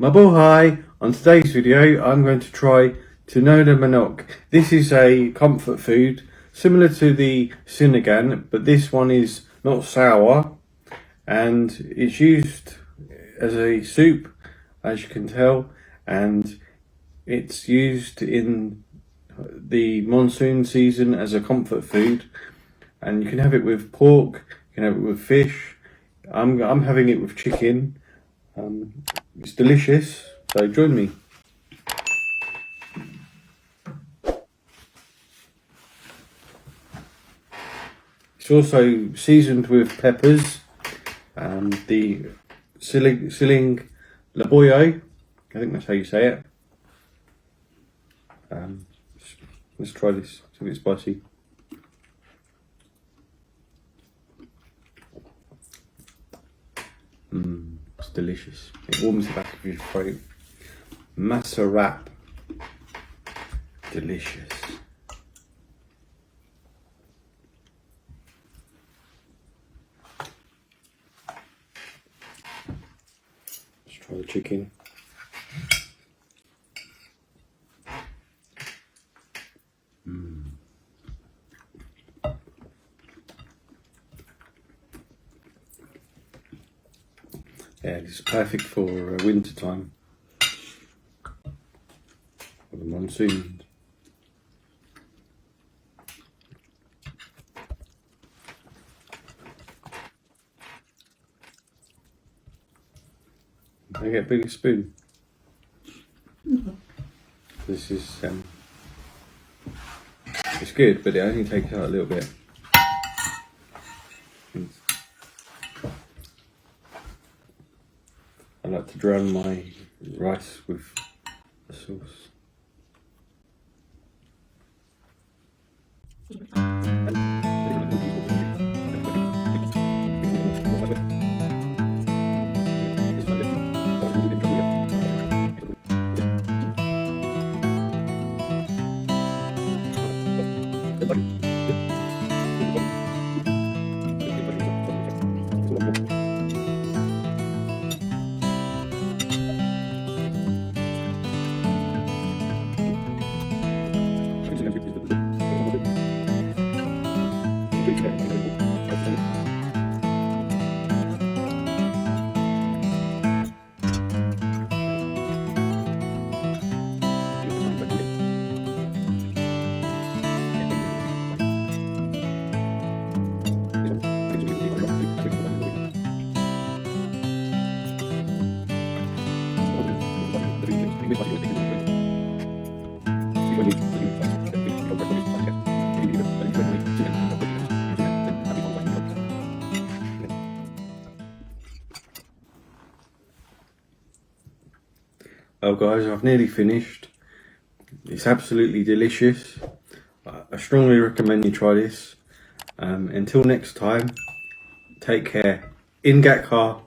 Mabuhay! On today's video I'm going to try Tinolang Manok. This is a comfort food similar to the sinigang, but this one is not sour and it's used as a soup, as you can tell, and it's used in the monsoon season as a comfort food, and you can have it with pork, you can have it with fish. I'm having it with chicken. It's delicious, so join me. It's also seasoned with peppers, the siling laboyo, I think that's how you say it. Let's try this, it's a bit spicy. It's delicious. It warms the back of your throat. Masarap. Delicious. Let's try the chicken. Yeah, this is perfect for winter time, for the monsoon. Can I get a bigger spoon? This is it's good, but it only takes out a little bit. I like to drown my rice with the sauce. Oh guys, I've nearly finished. It's absolutely delicious. I strongly recommend you try this. Until next time, take care. Ingat ka.